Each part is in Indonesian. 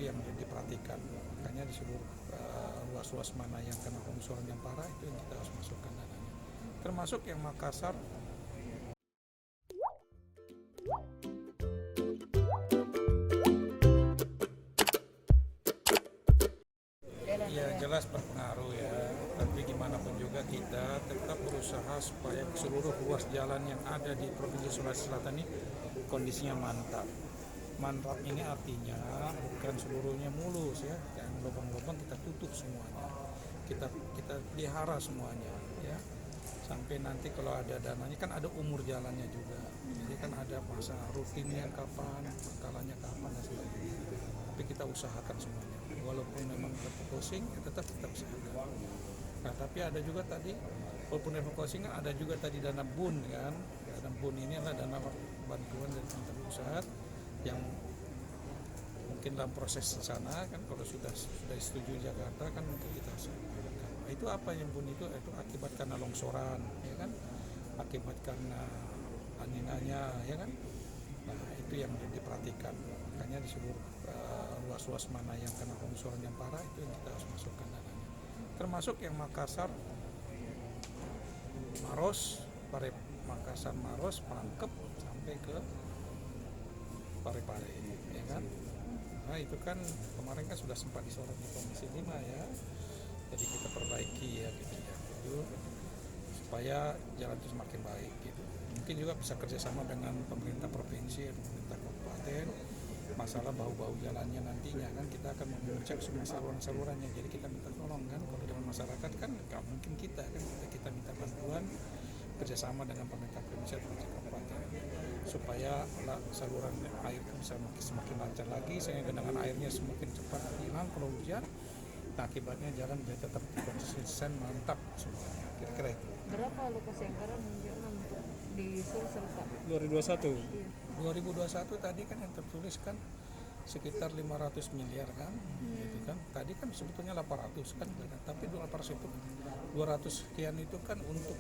yang diperhatikan. Makanya di seluruh ruas-ruas mana yang kena longsoran yang parah itu yang kita harus masukkan dananya. Termasuk yang Makassar. Ya jelas berpengaruh ya, tapi gimana pun juga kita tetap berusaha supaya seluruh ruas jalan yang ada di Provinsi Sulawesi Selatan ini kondisinya mantap. Mantap ini artinya bukan seluruhnya mulus ya, yang lubang-lubang kita tutup semuanya, kita pelihara semuanya ya, sampai nanti kalau ada dananya kan ada umur jalannya juga, jadi kan ada masa rutinnya kapan, kalanya kapan dan sebagainya. Tapi kita usahakan semuanya, walaupun memang refocusing ya tetap usahakan. Nah tapi ada juga tadi, walaupun refocusing ada juga tadi dana BUN kan, dana BUN ini adalah dana bantuan dari pemerintah pusat yang mungkin dalam proses di sana kan, kalau sudah disetujui Jakarta kan mungkin kita gunakan. Nah, itu apa yang BUN itu akibat karena longsoran ya kan, akibat karena aninanya ya kan. Nah itu yang diperhatikan, makanya di seluruh ruas-ruas mana yang kena longsoran yang parah itu yang kita harus masukkan dananya. Termasuk yang Makassar, Maros, Makassar, Maros, Pangkep sampai ke Parepare ya kan. Nah itu kan kemarin kan sudah sempat disorot di Komisi 5 ya, jadi kita perbaiki ya gitu ya, gitu, supaya jalan itu semakin baik gitu. Mungkin juga bisa kerjasama dengan pemerintah provinsi atau pemerintah kabupaten, masalah bau-bau jalannya nantinya kan kita akan mengecek semua saluran-salurannya, jadi kita minta tolong kan, kalau dengan masyarakat kan nggak mungkin kita kan, kita minta bantuan kerjasama dengan pemerintah provinsi atau pemerintah kabupaten supaya saluran air bisa semakin lancar lagi, sehingga genangan airnya semakin cepat hilang kalau hujan. Nah, akibatnya jalan menjadi tetap konsisten mantap semuanya, kira-kira itu. Berapa alokasi anggaran untuk di Sulsel Pak? 2021. Iya. 2021 tadi kan yang tertulis kan sekitar 500 miliar kan, gitu kan. Tadi kan sebetulnya 800 kan, tapi 200 itu 200 sekian itu kan untuk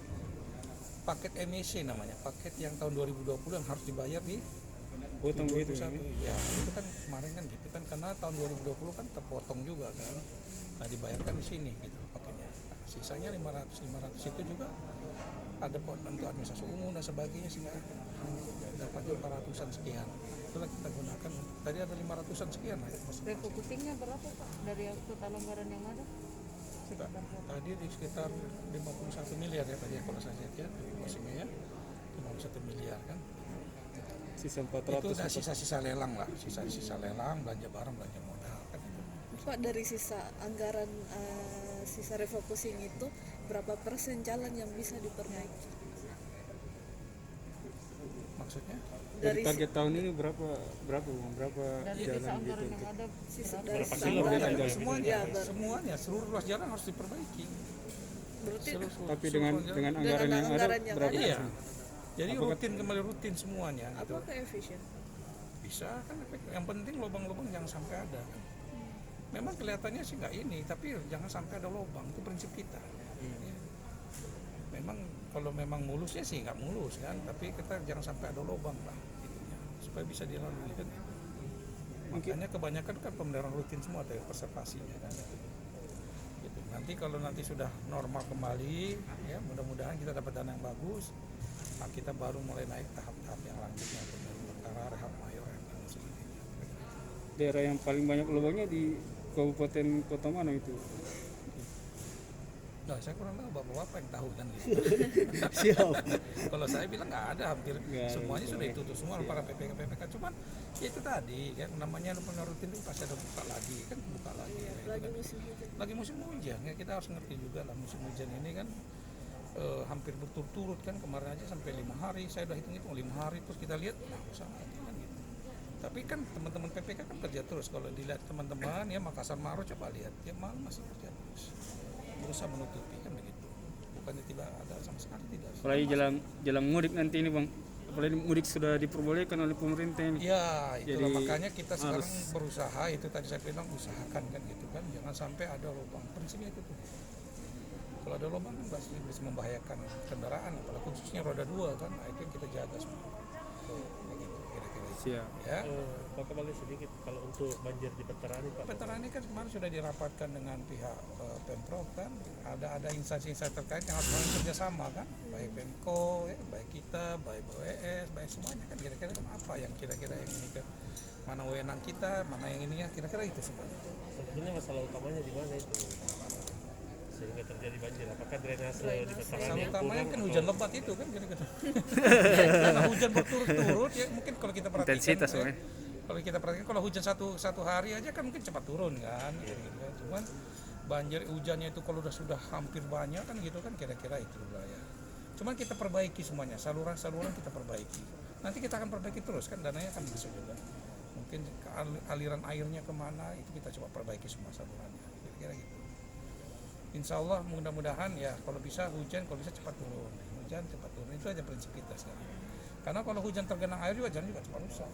paket emisi namanya, paket yang tahun 2020 yang harus dibayar di Potong begitu ya. ya, itu kan kemarin kan gitu kan, karena tahun 2020 kan terpotong juga kan. Nah, dibayarkan di sini gitu paketnya. Nah, sisanya 500 itu juga ada untuk administrasi umum dan sebagainya, sehingga dapatnya 400-an sekian. Itulah kita gunakan. Tadi ada 500-an sekian lah. Refocusingnya berapa Pak dari total anggaran yang ada? Sekitar berapa? Tadi di sekitar 51 miliar ya tadi kalau saya lihat ya, refocusingnya ya 51 miliar kan. Sisa Itu 400. udah sisa-sisa lelang lah, sisa-sisa lelang, belanja barang, belanja modal kan itu. Pak, dari sisa anggaran sisa refocusing itu berapa persen jalan yang bisa diperbaiki? Maksudnya? Dari target tahun ini berapa Dari jalan sisa anggaran gitu yang ada Sisa berapa? dari Berapa sisa kilo anggaran. jalan jalan? Semuanya, Ya, semuanya, seluruh ruas jalan harus diperbaiki. berarti Tapi dengan anggaran yang ada anggaran yang berapa ada. Iya. persen? Jadi Apakah- kembali rutin semuanya gitu. apakah efisien? Bisa kan, yang penting lubang-lubang jangan sampai ada. Memang kelihatannya sih nggak ini, tapi jangan sampai ada lubang, itu prinsip kita. Ya. Memang kalau memang mulusnya sih nggak mulus kan, tapi kita jangan sampai ada lubang lah itunya, supaya bisa dilalui kan. Makanya kebanyakan kan pemeliharaan rutin semua ada konservasinya kan. Gitu. Nanti kalau nanti sudah normal kembali, ya mudah-mudahan kita dapat dana yang bagus. Nah, kita baru mulai naik tahap-tahap yang lanjutnya, perkara rehab mayor dan sebagainya. Daerah yang paling banyak lubangnya di Kabupaten Kota mana itu? Nah, saya kurang tahu, bapak-bapak yang tahu kan gitu. Siap. Kalau saya bilang nggak ada, hampir Nggak ada, semuanya sudah ya. ditutup semua para PPK. Cuman ya itu tadi kan, namanya pemeliharaan rutin itu pasti ada buka lagi kan, buka lagi. Ya, itu Lagi kan. musim hujan. Lagi musim hujan ya, kita harus ngerti juga lah, musim hujan ini kan hampir berturut-turut kan, kemarin aja sampai 5 hari, saya udah hitung 5 hari, terus kita lihat nah usah lagi kan gitu. Tapi kan teman-teman PPK kan kerja terus, kalau dilihat teman-teman ya Makassar, Maros coba lihat ya, malam masih kerja terus, berusaha menutupi kan begitu, bukannya tidak ada sama sekali, tidak. Apalagi jalan mudik nanti ini bang, apalagi mudik sudah diperbolehkan oleh pemerintah ini. Ya, itulah Jadi, makanya kita sekarang harus- berusaha, itu tadi saya bilang usahakan kan gitu kan, jangan sampai ada lubang. Prinsipnya itu tuh. Kalau ada lubang kan pasti bisa membahayakan kendaraan, apalagi khususnya roda 2 kan, nah, itu yang kita jaga semua. Begitu, kira-kira itu. Siap. Ya. Pak kembali sedikit kalau untuk banjir di Veterani Pak. Veterani kan kemarin sudah dirapatkan dengan pihak Pemprov kan, ada instansi-instansi terkait yang harus bekerja sama kan, baik Pemko, ya, baik kita, baik BWS, baik semuanya kan kira-kira kan apa yang kira-kira yang ini kan, mana wewenang kita, mana yang ininya, kira-kira itu semuanya. Sebetulnya masalah utamanya di mana itu sehingga terjadi banjir? Apakah drainase di Veterani Salah yang utamanya kurang kan atau- hujan lebat itu kan kira-kira. Karena hujan berturut-turut ya mungkin kalau kita perhatikan. Intensitas, Bang. Kalau kita perhatikan kalau hujan satu hari aja kan mungkin cepat turun kan, gitu. Cuman banjir hujannya itu kalau sudah hampir banyak kan gitu kan kira-kira itu ya. Cuman kita perbaiki semuanya, saluran-saluran kita perbaiki. Nanti kita akan perbaiki terus kan, dananya kan bisa juga. Mungkin aliran airnya kemana itu kita coba perbaiki semua salurannya, kira-kira gitu. Insya Allah mudah-mudahan ya kalau bisa hujan, kalau bisa cepat turun. Hujan cepat turun, itu aja prinsip kita sekarang. Karena kalau hujan tergenang air juga jalan juga cepat rusak.